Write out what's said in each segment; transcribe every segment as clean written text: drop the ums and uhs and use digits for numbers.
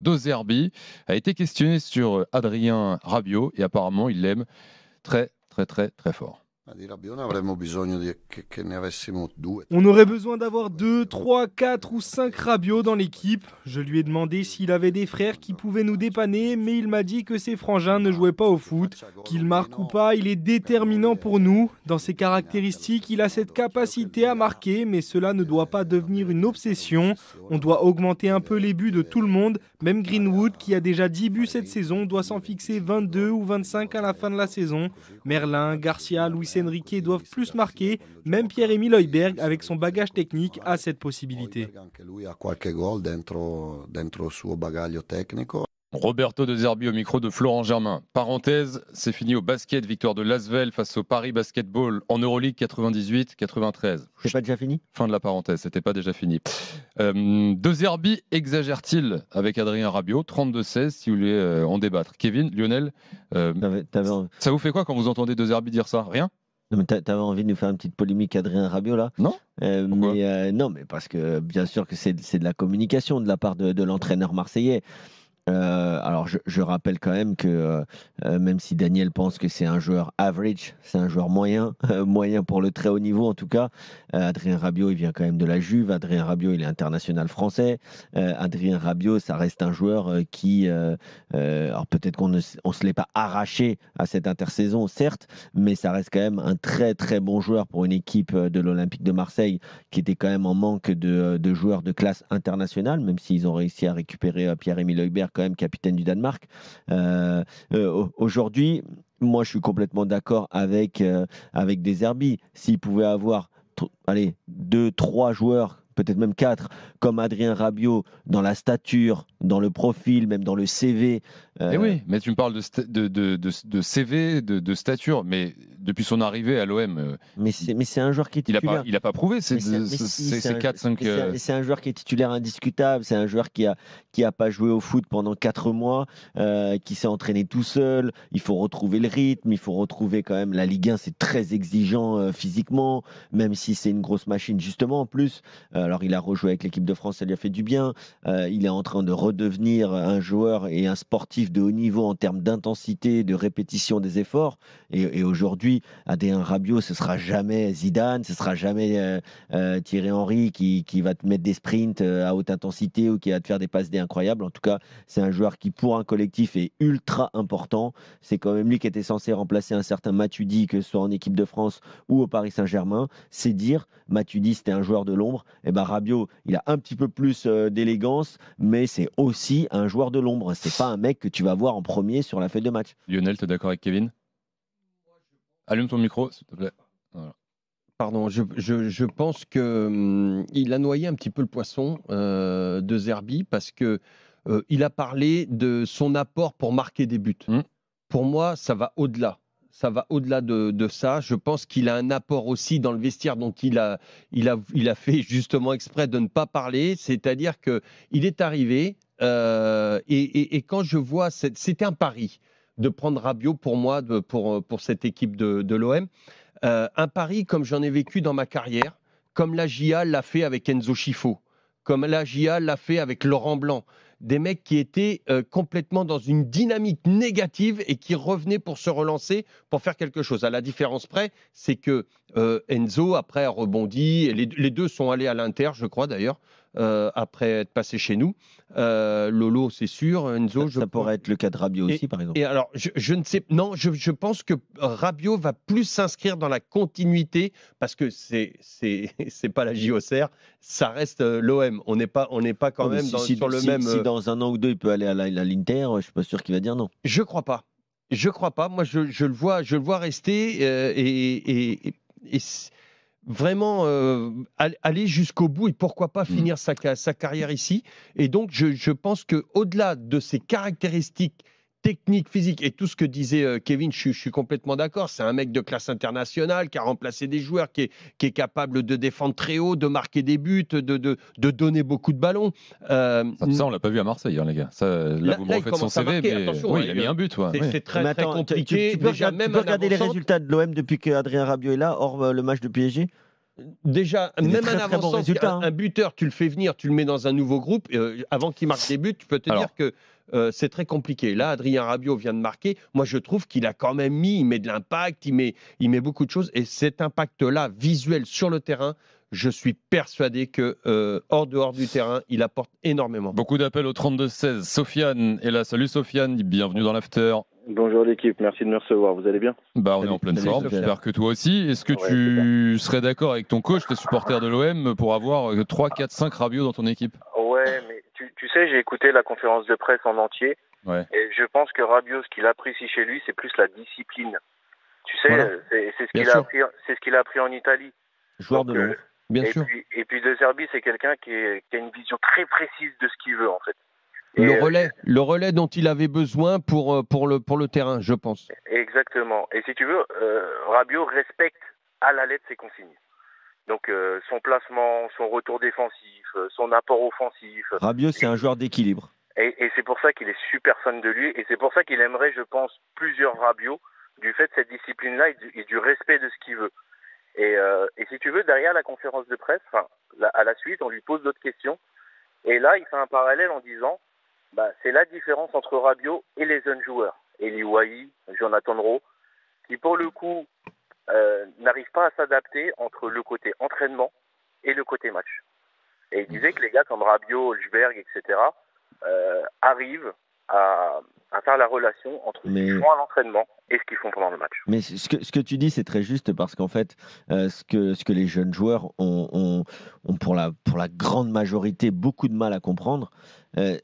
De Zerbi, a été questionné sur Adrien Rabiot et apparemment il l'aime très fort. On aurait besoin d'avoir 2, 3, 4 ou 5 Rabiot dans l'équipe. Je lui ai demandé s'il avait des frères qui pouvaient nous dépanner, mais il m'a dit que ses frangins ne jouaient pas au foot. Qu'il marque ou pas, il est déterminant pour nous. Dans ses caractéristiques, il a cette capacité à marquer, mais cela ne doit pas devenir une obsession. On doit augmenter un peu les buts de tout le monde. Même Greenwood, qui a déjà 10 buts cette saison, doit s'en fixer 22 ou 25 à la fin de la saison. Merlin, Garcia, Luis Enrique doivent plus marquer. Même Pierre-Emile Højbjerg, avec son bagage technique, a cette possibilité. Roberto De Zerbi au micro de Florent Germain. Parenthèse, c'est fini au basket, victoire de l'Asvel face au Paris Basketball en Euroleague 98-93. C'est pas déjà fini ? Fin de la parenthèse, c'était pas déjà fini. De Zerbi exagère-t-il avec Adrien Rabiot 32-16 si vous voulez en débattre. Kevin, Lionel, ça vous fait quoi quand vous entendez De Zerbi dire ça ? Rien ? Non, mais t'avais envie de nous faire une petite polémique Adrien Rabiot là ? Non. Non, mais parce que bien sûr que c'est de la communication de la part de l'entraîneur marseillais. Alors je rappelle quand même que même si Daniel pense que c'est un joueur average, c'est un joueur moyen, moyen pour le très haut niveau en tout cas. Adrien Rabiot, il vient quand même de la Juve. Adrien Rabiot, il est international français. Adrien Rabiot, ça reste un joueur qui, alors peut-être qu'on ne se l'est pas arraché à cette intersaison, certes, mais ça reste quand même un très bon joueur pour une équipe de l'Olympique de Marseille qui était quand même en manque de joueurs de classe internationale, même s'ils ont réussi à récupérer Pierre-Emile Højbjerg, quand même capitaine du Danemark. Aujourd'hui, moi je suis complètement d'accord avec De Zerbi. S'il pouvait avoir 2, 3 joueurs, peut-être même 4, comme Adrien Rabiot, dans la stature, dans le profil, même dans le CV. Oui, mais tu me parles de CV, de stature, mais depuis son arrivée à l'OM. Mais c'est un joueur qui est titulaire. Il n'a pas prouvé ces 4-5. C'est un joueur qui est titulaire indiscutable. C'est un joueur qui a pas joué au foot pendant 4 mois, qui s'est entraîné tout seul. Il faut retrouver le rythme, il faut retrouver quand même. La Ligue 1, c'est très exigeant physiquement, même si c'est une grosse machine, justement, en plus. Alors, il a rejoué avec l'équipe de France, ça lui a fait du bien. Il est en train de redevenir un joueur et un sportif de haut niveau en termes d'intensité, de répétition des efforts. Et aujourd'hui, Adrien Rabiot, ce sera jamais Zidane, ce sera jamais Thierry Henry qui va te mettre des sprints à haute intensité ou qui va te faire des passes D incroyables. En tout cas, c'est un joueur qui, pour un collectif, est ultra important. C'est quand même lui qui était censé remplacer un certain Matuidi, que ce soit en équipe de France ou au Paris Saint-Germain. C'est dire, Matuidi, c'était un joueur de l'ombre. Et ben Rabiot, il a un petit peu plus d'élégance, mais c'est aussi un joueur de l'ombre. C'est pas un mec que tu vas voir en premier sur la feuille de match. Lionel, tu es d'accord avec Kevin ? Allume ton micro, s'il te plaît. Voilà. Pardon, je pense qu'il a noyé un petit peu le poisson De Zerbi parce que il a parlé de son apport pour marquer des buts. Pour moi, ça va au-delà. Ça va au-delà de ça. Je pense qu'il a un apport aussi dans le vestiaire dont il a fait justement exprès de ne pas parler. C'est-à-dire qu'il est arrivé et quand je vois, c'était un pari de prendre Rabiot pour moi, pour cette équipe de l'OM. Un pari comme j'en ai vécu dans ma carrière, comme la GIA l'a fait avec Enzo Schifo, comme la GIA l'a fait avec Laurent Blanc. Des mecs qui étaient complètement dans une dynamique négative et qui revenaient pour se relancer, pour faire quelque chose. À la différence près, c'est que Enzo, après, a rebondi. Et les deux sont allés à l'Inter, je crois d'ailleurs, après être passés chez nous. Lolo, c'est sûr. Enzo, ça pourrait être le cas de Rabiot aussi, par exemple. Et alors, je ne sais, non, je pense que Rabiot va plus s'inscrire dans la continuité parce que c'est pas la JOCR, ça reste l'OM. On n'est pas quand même sur le même. Si dans un an ou deux il peut aller à l'Inter, je suis pas sûr qu'il va dire non. Je crois pas. Moi, je le vois rester et vraiment aller jusqu'au bout et pourquoi pas finir sa carrière ici. Et donc, je pense qu'au-delà de ses caractéristiques techniques, physiques et tout ce que disait Kevin, je suis complètement d'accord. C'est un mec de classe internationale qui a remplacé des joueurs, qui est capable de défendre très haut, de marquer des buts, de donner beaucoup de ballons. Ça, on l'a pas vu à Marseille, les gars. Là, vous me refaites son CV, mais oui, il a mis un but. C'est très compliqué. Tu peux regarder les résultats de l'OM depuis qu'Adrien Rabiot est là, hors le match de PSG ? Déjà, même un avançant, un buteur, tu le fais venir, tu le mets dans un nouveau groupe, avant qu'il marque des buts, tu peux te dire que c'est très compliqué. Là, Adrien Rabiot vient de marquer. Moi, je trouve qu'il a quand même il met de l'impact, il met beaucoup de choses. Et cet impact-là, visuel sur le terrain, je suis persuadé que dehors du terrain, il apporte énormément. Beaucoup d'appels au 32-16. Sofiane est là. Salut Sofiane, bienvenue dans l'After. Bonjour l'équipe, merci de me recevoir. Vous allez bien? On est en pleine forme, j'espère que toi aussi. Est-ce que tu serais d'accord avec ton coach, les supporters de l'OM, pour avoir 3, 4, 5 Rabiot dans ton équipe? Ouais, mais tu sais, j'ai écouté la conférence de presse en entier. Ouais. Et je pense que Rabiot, ce qu'il apprécie chez lui, c'est plus la discipline. Tu sais, voilà. c'est ce qu'il a appris en Italie. Joueur de l'ombre. Bien sûr. Et puis De Zerbi, c'est quelqu'un qui a une vision très précise de ce qu'il veut, en fait. Le relais dont il avait besoin pour le terrain, je pense. Exactement. Et si tu veux, Rabiot respecte à la lettre ses consignes. Donc son placement, son retour défensif, son apport offensif. Rabiot, c'est un joueur d'équilibre. Et c'est pour ça qu'il est super fan de lui. Et c'est pour ça qu'il aimerait, je pense, plusieurs Rabiot, du fait de cette discipline-là et du respect de ce qu'il veut. Et si tu veux, derrière la conférence de presse, à la suite, on lui pose d'autres questions. Et là, il fait un parallèle en disant, c'est la différence entre Rabiot et les jeunes joueurs. Eli Wahi, Jonathan Rowe, qui pour le coup n'arrivent pas à s'adapter entre le côté entraînement et le côté match. Et il disait que les gars comme Rabiot, Holzberg, etc. Arrivent à faire la relation entre ce qu'ils font à l'entraînement et ce qu'ils font pendant le match. Mais ce que tu dis, c'est très juste parce qu'en fait, ce que les jeunes joueurs ont pour la grande majorité beaucoup de mal à comprendre,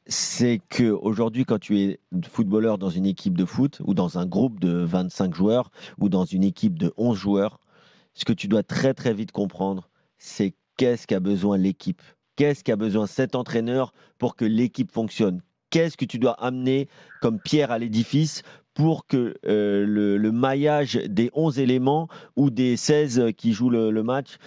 c'est qu'aujourd'hui, quand tu es footballeur dans une équipe de foot ou dans un groupe de 25 joueurs ou dans une équipe de 11 joueurs, ce que tu dois très très vite comprendre, c'est qu'est-ce qu'a besoin l'équipe. Qu'est-ce qu'a besoin cet entraîneur pour que l'équipe fonctionne? Qu'est-ce que tu dois amener comme pierre à l'édifice pour que le maillage des 11 éléments ou des 16 qui jouent le match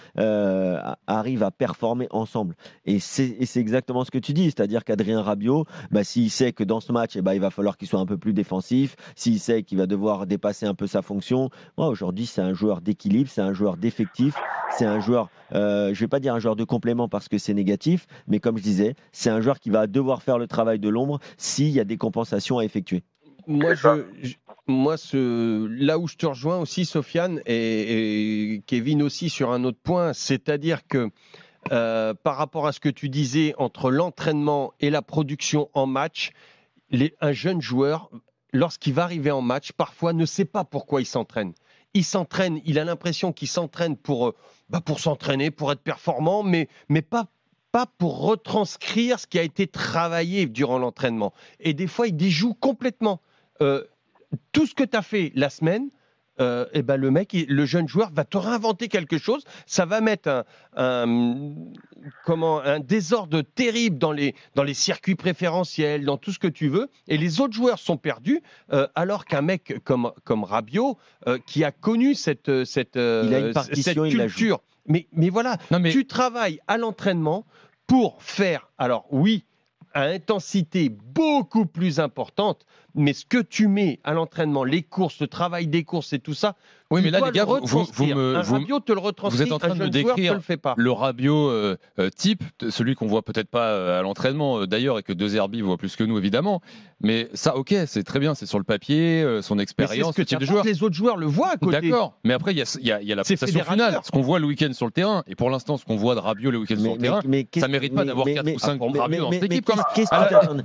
arrive à performer ensemble. Et c'est exactement ce que tu dis, c'est-à-dire qu'Adrien Rabiot, s'il sait que dans ce match, il va falloir qu'il soit un peu plus défensif, s'il sait qu'il va devoir dépasser un peu sa fonction, aujourd'hui c'est un joueur d'équilibre, c'est un joueur d'effectif, c'est un joueur, je ne vais pas dire un joueur de complément parce que c'est négatif, mais comme je disais, c'est un joueur qui va devoir faire le travail de l'ombre s'il y a des compensations à effectuer. Là où je te rejoins aussi, Sofiane, et Kevin aussi sur un autre point, c'est-à-dire que par rapport à ce que tu disais entre l'entraînement et la production en match, un jeune joueur, lorsqu'il va arriver en match, parfois ne sait pas pourquoi il s'entraîne. Il s'entraîne, il a l'impression qu'il s'entraîne pour s'entraîner, pour être performant, mais pas pour retranscrire ce qui a été travaillé durant l'entraînement. Et des fois, il déjoue complètement. Tout ce que tu as fait la semaine, le jeune joueur va te réinventer quelque chose. Ça va mettre un désordre terrible dans les circuits préférentiels, dans tout ce que tu veux. Et les autres joueurs sont perdus, alors qu'un mec comme Rabiot, qui a connu cette culture. Mais voilà, tu travailles à l'entraînement pour faire, alors oui, à intensité beaucoup plus importante, mais ce que tu mets à l'entraînement, les courses, le travail des courses et tout ça, oui, mais là, les gars, Rabiot te le retranscrit, vous êtes en train de me décrire le Rabiot type, celui qu'on voit peut-être pas à l'entraînement d'ailleurs, et que De Zerbi voit plus que nous évidemment. Mais ça, ok, c'est très bien, c'est sur le papier, son expérience, ce type de joueur. Les autres joueurs le voient à côté. D'accord, mais après il y a la prestation finale, ce qu'on voit le week-end sur le terrain. Et pour l'instant, ce qu'on voit de Rabiot le week-end sur le terrain, ça mérite pas d'avoir 4 ou 5 Rabiot dans cette équipe.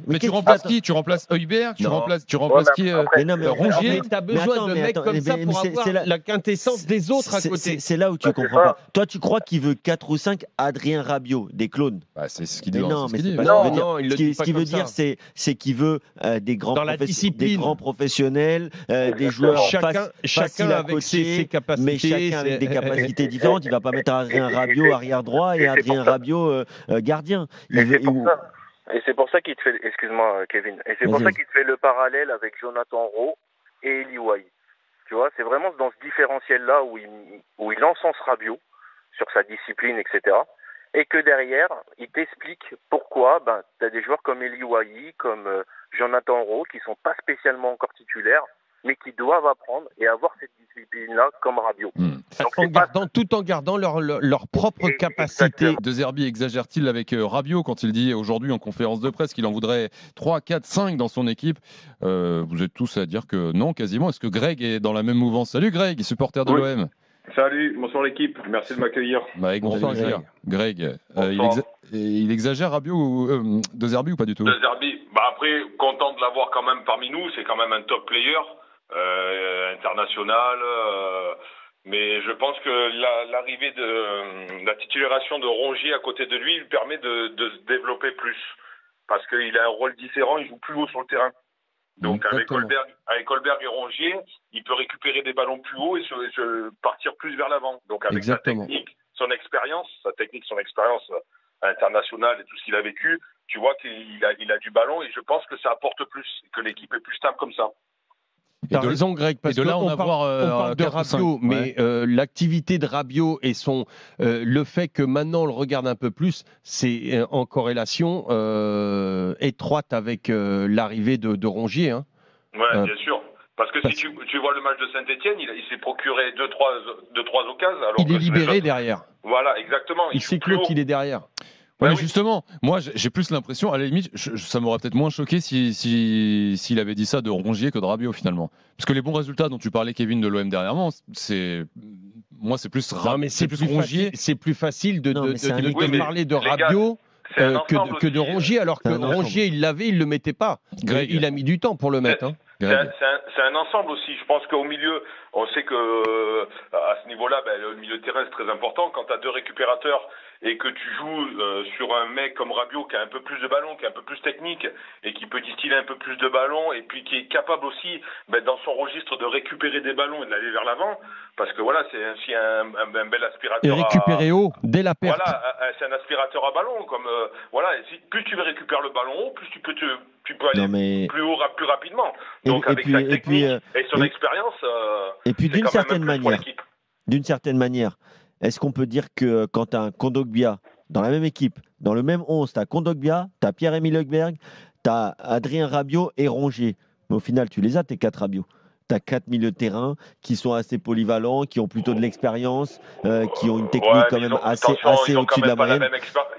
Mais tu remplaces qui? Tu remplaces Heuberg? Tu remplaces qui? Rongier? Tu as besoin de mecs comme ça pour avoir la quintessence des autres à côté. C'est là où tu comprends pas. Toi, tu crois qu'il veut 4 ou 5 Adrien Rabiot, des clones? C'est ce qu'il dit. Non, mais c'est pas ce qu'il veut dire. C'est qu'il veut des grands professionnels, des joueurs chacun avec ses capacités, mais chacun avec des capacités différentes. Il va pas mettre Adrien Rabiot arrière droit et Adrien Rabiot gardien. Et c'est pour ça qu'il te fait, excuse-moi Kevin, et c'est pour ça qu'il te fait le parallèle avec Jonathan Rowe et Eli Wahi. Tu vois, c'est vraiment dans ce différentiel-là où il encense Rabiot sur sa discipline, etc. Et que derrière, il t'explique pourquoi tu as des joueurs comme Eli Wahi, comme Jonathan Rowe, qui sont pas spécialement encore titulaires, mais qui doivent apprendre et avoir cette discipline-là comme Rabiot. Tout en gardant leur propre capacité. De Zerbi exagère-t-il avec Rabiot quand il dit aujourd'hui en conférence de presse qu'il en voudrait 3, 4, 5 dans son équipe? Vous êtes tous à dire que non, quasiment. Est-ce que Greg est dans la même mouvance? Salut Greg, supporter de l'OM. Salut, bonsoir l'équipe, merci de m'accueillir. Bonsoir Greg. Il exagère Rabiot ou De Zerbi ou pas du tout? De Zerbi, après, content de l'avoir quand même parmi nous, c'est quand même un top player, international, mais je pense que l'arrivée de la titularisation de Rongier à côté de lui permet de se développer plus, parce qu'il a un rôle différent, il joue plus haut sur le terrain. Donc avec Holberg et Rongier, il peut récupérer des ballons plus haut et partir plus vers l'avant. Donc avec sa technique, son expérience internationale et tout ce qu'il a vécu, tu vois qu'il a du ballon et je pense que ça apporte plus, que l'équipe est plus stable comme ça. Tu as raison Greg, parce qu'on parle de Rabiot, mais l'activité de Rabiot et le fait que maintenant on le regarde un peu plus, c'est en corrélation étroite avec l'arrivée de Rongier. Hein. Ouais, bien sûr. Parce que si tu vois le match de Saint-Etienne, il s'est procuré 2-3 occasions. Il est libéré derrière. Voilà, exactement. Il sait que qu'il est derrière. Ouais, mais justement, moi j'ai plus l'impression, à la limite, ça m'aurait peut-être moins choqué s'il avait dit ça de Rongier que de Rabiot finalement. Parce que les bons résultats dont tu parlais, Kevin, de l'OM dernièrement, c'est plus Rongier. C'est plus facile de parler de Rabiot que de Rongier, alors que Rongier, il le mettait pas. Greg, il a mis du temps pour le mettre. Hein. C'est un ensemble aussi. Je pense qu'au milieu, on sait que à ce niveau-là, le milieu de terrain c'est très important. Quand tu as deux récupérateurs et que tu joues sur un mec comme Rabiot qui a un peu plus de ballon, qui est un peu plus technique et qui peut distiller un peu plus de ballon et puis qui est capable aussi dans son registre de récupérer des ballons et d'aller vers l'avant, parce que voilà, c'est ainsi un bel aspirateur. Et récupérer haut dès la perte. Voilà, c'est un aspirateur à ballon. Plus tu récupères le ballon haut, plus tu peux aller plus haut, plus rapidement. Donc avec sa technique et son expérience. Et puis d'une certaine manière, est-ce qu'on peut dire que quand tu as un Kondogbia dans la même équipe, dans le même 11, tu as Kondogbia, tu as Pierre-Emile Højbjerg, tu as Adrien Rabiot et Rongier. Mais au final, tu les as, tes 4 Rabiot. Tu as 4 milieux de terrain qui sont assez polyvalents, qui ont plutôt de l'expérience, qui ont une technique quand même assez au-dessus de la moyenne.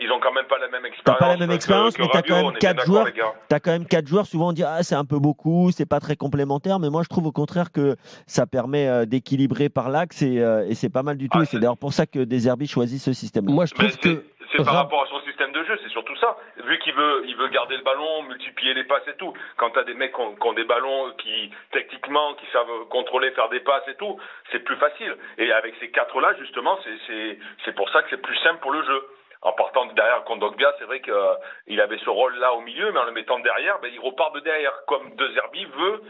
Ils n'ont quand même pas la même expérience. Tu n'as pas la même expérience, mais tu as quand même 4 joueurs. Tu as quand même 4 joueurs. Souvent, on dit c'est un peu beaucoup, c'est pas très complémentaire. Mais moi, je trouve au contraire que ça permet d'équilibrer par l'axe et c'est pas mal du tout. Et c'est d'ailleurs pour ça que De Zerbi choisit ce système. Moi, je trouve que. C'est par rapport à son système de jeu, c'est surtout ça. Vu qu'il veut garder le ballon, multiplier les passes et tout. Quand tu as des mecs qui ont des ballons qui savent contrôler, faire des passes et tout, c'est plus facile. Et avec ces 4-là, justement, c'est pour ça que c'est plus simple pour le jeu. En partant de derrière Kondogbia, c'est vrai qu'il avait ce rôle-là au milieu, mais en le mettant derrière, il repart de derrière, comme De Zerbi veut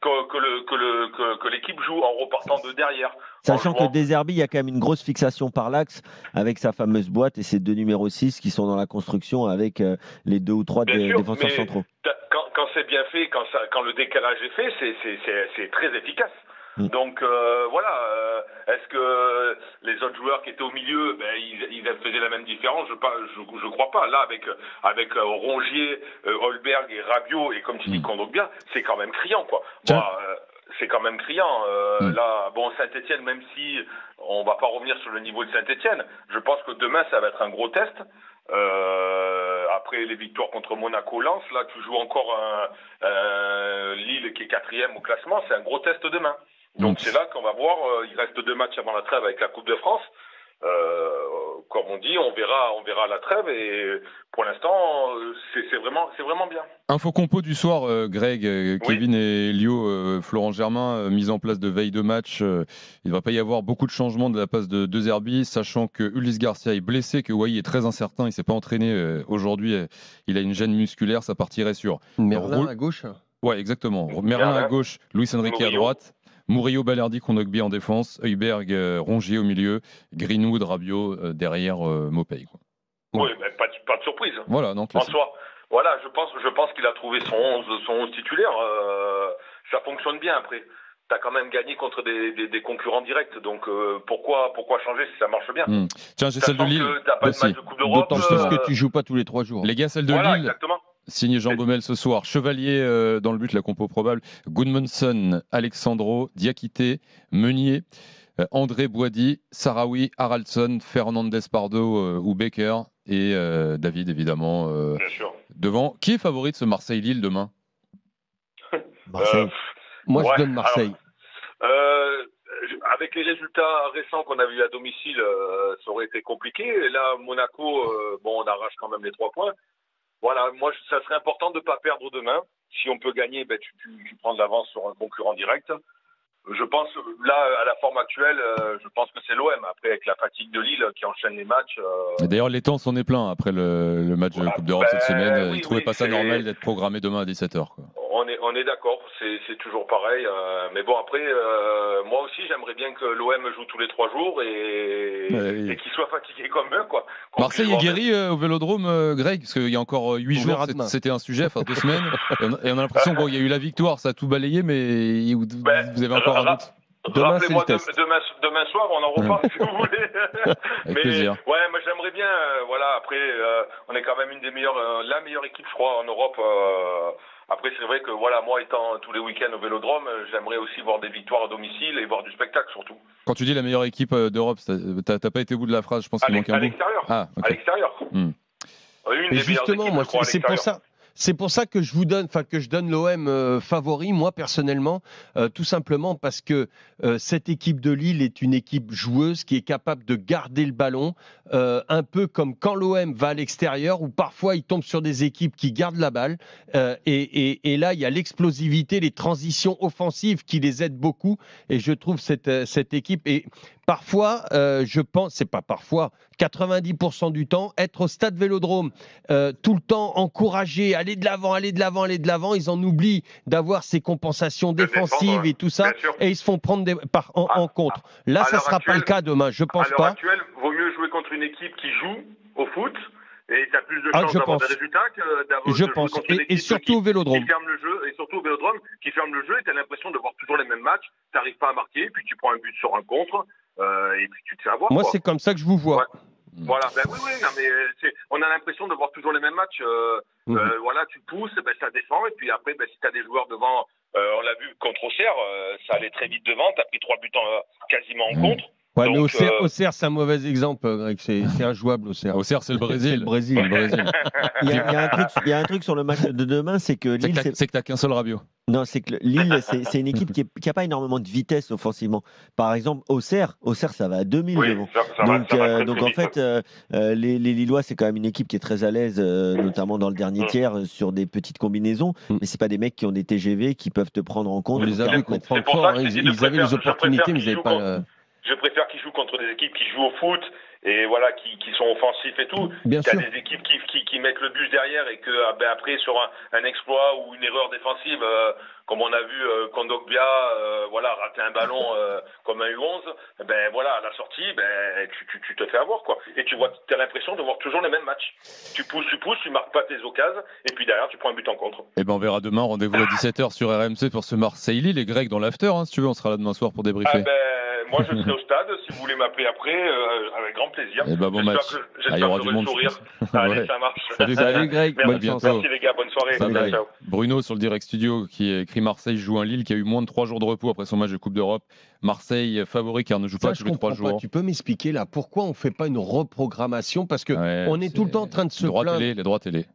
que l'équipe joue en repartant de derrière. Sachant que De Zerbi, il y a quand même une grosse fixation par l'axe avec sa fameuse boîte et ses 2 numéros 6 qui sont dans la construction avec les 2 ou 3 défenseurs centraux. Quand c'est bien fait, quand le décalage est fait, c'est très efficace. Donc est-ce que les autres joueurs qui étaient au milieu, ils faisaient la même différence? Je crois pas. Là, avec Rongier, Højbjerg et Rabiot et comme tu dis Kondogbia, c'est quand même criant, quoi. C'est quand même criant. Là, Saint-Etienne, même si on va pas revenir sur le niveau de Saint-Etienne, je pense que demain ça va être un gros test. Après les victoires contre Monaco, Lens, là tu joues encore Lille qui est 4e au classement, c'est un gros test demain. Donc c'est là qu'on va voir, il reste 2 matchs avant la trêve avec la Coupe de France. Comme on dit, on verra la trêve et pour l'instant c'est vraiment bien. Info compo du soir, Greg, Kevin et Lio, Florent Germain, mise en place de veille de match. Il ne va pas y avoir beaucoup de changements de la passe de De Zerbi, sachant que Ulysse Garcia est blessé, que Wai est très incertain, il ne s'est pas entraîné aujourd'hui, il a une gêne musculaire, ça partirait sur Merlin à gauche. Ouais, exactement. Merlin à gauche, Luis Enrique à droite. Murillo, Balerdi, Kondogbia en défense, Højbjerg, Rongier au milieu, Greenwood, Rabiot derrière Maupay. Oui, mais pas de surprise. Voilà, non, classique. En soi, voilà, je pense qu'il a trouvé son 11 titulaire. Ça fonctionne bien après. Tu as quand même gagné contre des concurrents directs, donc pourquoi changer si ça marche bien? Tiens, j'ai celle de Lille. Tu n'as pas de match de Coupe d'Europe. D'autant que tu joues pas tous les 3 jours. Les gars, celle de Lille. Exactement. signé Jean Baumel ce soir. Chevalier dans le but, la compo probable. Gudmundsson, Alexandro, Diakité, Meunier, André Boisdi, Sarawi, Haraldsson, Fernandez Pardo ou Becker et David évidemment Bien sûr. devant. Qui est favori de ce Marseille-Lille demain? Marseille. Moi, je donne Marseille. Avec les résultats récents qu'on a vus à domicile, ça aurait été compliqué. Et là, Monaco, on arrache quand même les 3 points. Voilà, moi, ça serait important de ne pas perdre demain. Si on peut gagner, tu prends de l'avance sur un concurrent direct. Je pense, là, à la forme actuelle, je pense que c'est l'OM. Après, avec la fatigue de Lille qui enchaîne les matchs. D'ailleurs, les temps s'en est plein après le match de la Coupe d'Europe cette semaine. Ils ne trouvaient pas ça normal d'être programmé demain à 17h. On est d'accord, c'est toujours pareil. Mais bon, après, moi aussi, j'aimerais bien que l'OM joue tous les 3 jours et qu'ils soient fatigués comme eux. Quoi. Marseille est guéri au Vélodrome, Greg, parce qu'il y a encore 8 jours, c'était un sujet, 2 semaines. Et on a l'impression qu'il y a eu la victoire, ça a tout balayé, mais vous avez encore un doute. Rappelez-moi demain soir, on en reparle si vous voulez. Avec plaisir. Ouais, moi j'aimerais bien. Après, on est quand même la meilleure équipe, je crois, en Europe. Après, c'est vrai que moi étant tous les week-ends au Vélodrome, j'aimerais aussi voir des victoires à domicile et voir du spectacle surtout. Quand tu dis la meilleure équipe d'Europe, t'as pas été au bout de la phrase, je pense qu'il manque un bout. À l'extérieur. Et justement, moi, c'est pour ça que je donne l'OM favori, moi personnellement, tout simplement parce que cette équipe de Lille est une équipe joueuse qui est capable de garder le ballon, un peu comme quand l'OM va à l'extérieur, où parfois il tombe sur des équipes qui gardent la balle, et là il y a l'explosivité, les transitions offensives qui les aident beaucoup, et je trouve cette équipe, et parfois, je pense, c'est pas parfois, 90% du temps, être au stade Vélodrome, tout le temps encouragé, aller de l'avant, ils en oublient d'avoir ces compensations défensives et tout ça, et ils se font prendre en contre. Là, ça ne sera pas le cas demain, je pense pas. À l'heure actuelle, vaut mieux jouer contre une équipe qui joue au foot, et tu as plus de chances d'avoir des résultats que d'avoir je pense. Et surtout au Vélodrome. Qui ferme le jeu, et surtout au Vélodrome, qui ferme le jeu, et tu as l'impression de voir toujours les mêmes matchs, tu n'arrives pas à marquer, puis tu prends un but sur un contre, et puis tu te fais avoir. Moi, c'est comme ça que je vous vois. Ouais. Voilà, on a l'impression de voir toujours les mêmes matchs. Tu pousses, ça descend, et puis après, si tu as des joueurs devant, on l'a vu contre Auxerre, ça allait très vite devant, tu as pris 3 buts quasiment en contre. Ouais, donc, mais Auxerre, c'est un mauvais exemple, Greg. C'est injouable, Auxerre. Auxerre, c'est le Brésil. Il y a un truc sur le match de demain, c'est que Lille. C'est que tu n'as qu'un seul Rabiot. Non, c'est que Lille, c'est une équipe qui n'a pas énormément de vitesse offensivement. Par exemple, Auxerre, ça va à 2000 devant. Donc en fait, les Lillois, c'est quand même une équipe qui est très à l'aise, notamment dans le dernier tiers, sur des petites combinaisons. Mais c'est pas des mecs qui ont des TGV qui peuvent te prendre en compte. On les a vus contre Francfort, ils avaient les opportunités, mais ils n'avaient pas. Je préfère qu'ils jouent contre des équipes qui jouent au foot et qui sont offensifs et tout. Bien sûr. Des équipes qui mettent le bus derrière et que après sur un exploit ou une erreur défensive, comme on a vu Kondogbia rater un ballon comme un U11, à la sortie, tu te fais avoir quoi. Et tu as l'impression de voir toujours les mêmes matchs. Tu pousses, tu marques pas tes occasions et puis derrière tu prends un but en contre. Et on verra demain, rendez-vous à 17h sur RMC pour ce Marseille-Lille. Les Grecs dans l'after, si tu veux, on sera là demain soir pour débriefer. Moi, je serai au stade. Si vous voulez m'appeler après, avec grand plaisir. Bon match. J'espère il y aura du monde. Sourire. Allez, ça marche. Salut Greg. Merci les gars. Bonne soirée. Ciao. Bruno sur le direct studio qui écrit Marseille joue un Lille qui a eu moins de 3 jours de repos après son match de Coupe d'Europe. Marseille favori car ne joue pas tous les 3 jours. Tu peux m'expliquer là pourquoi on ne fait pas une reprogrammation parce que on est tout le temps en train de se plaindre. Les droits télé.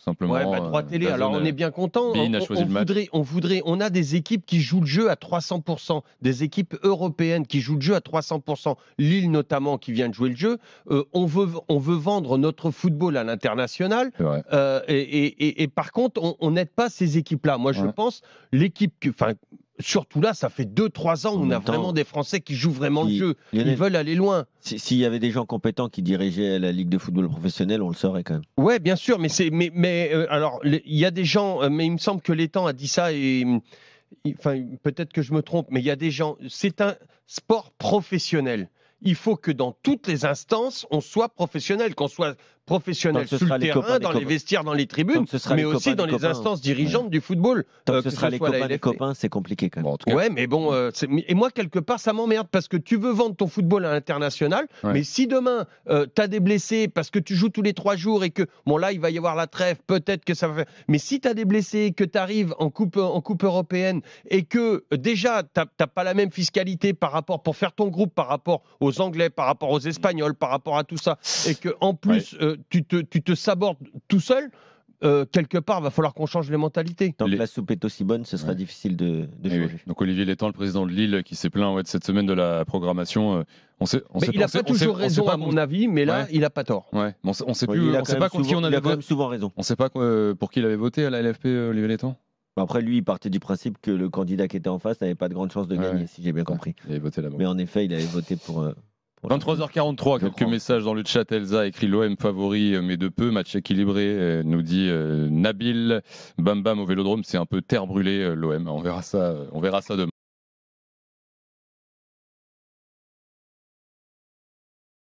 Simplement, droit télé. Alors on est bien content. On a des équipes qui jouent le jeu à 300%, des équipes européennes qui jouent le jeu à 300%. Lille notamment qui vient de jouer le jeu. On veut vendre notre football à l'international. Et par contre, on n'aide pas ces équipes-là. Moi, je pense surtout là, ça fait 2-3 ans où on a vraiment des Français qui jouent vraiment le jeu. Ils veulent aller loin. S'il y avait des gens compétents qui dirigeaient la Ligue de football professionnel, on le saurait quand même. Ouais, bien sûr, alors il y a des gens, mais il me semble que l'Étang a dit ça et peut-être que je me trompe, mais il y a des gens. C'est un sport professionnel. Il faut que dans toutes les instances, on soit professionnel, qu'on soit professionnels sur le terrain, dans les vestiaires, dans les tribunes, mais aussi dans les instances dirigeantes du football. Tant que ce sera les copains des copains, c'est compliqué quand même. Ouais, mais bon, et moi, quelque part, ça m'emmerde parce que tu veux vendre ton football à l'international, mais si demain, tu as des blessés parce que tu joues tous les 3 jours et que, bon, là, il va y avoir la trêve, peut-être que ça va faire. Mais si tu as des blessés, que tu arrives en coupe européenne et que déjà, tu n'as pas la même fiscalité pour faire ton groupe par rapport aux Anglais, par rapport aux Espagnols, par rapport à tout ça, et que en plus, tu te sabordes tout seul, quelque part, il va falloir qu'on change les mentalités. Tant que la soupe est aussi bonne, ce sera difficile de changer. Donc Olivier Létang, le président de Lille, qui s'est plaint de cette semaine de la programmation. Il n'a pas toujours raison, à mon avis, mais là, il n'a pas tort. On ne sait plus. On sait pas contre qui on avait voté. Il a quand même souvent raison. On ne sait pas pour qui il avait voté à la LFP, Olivier Létang. Après, lui, il partait du principe que le candidat qui était en face n'avait pas de grande chance de gagner, si j'ai bien compris. Il avait voté là-bas. Mais en effet, il avait voté pour 23h43, quelques messages dans le chat. Elsa écrit l'OM favori, mais de peu. Match équilibré, nous dit Nabil. Bam Bam au Vélodrome, c'est un peu terre brûlée, l'OM. On verra ça demain.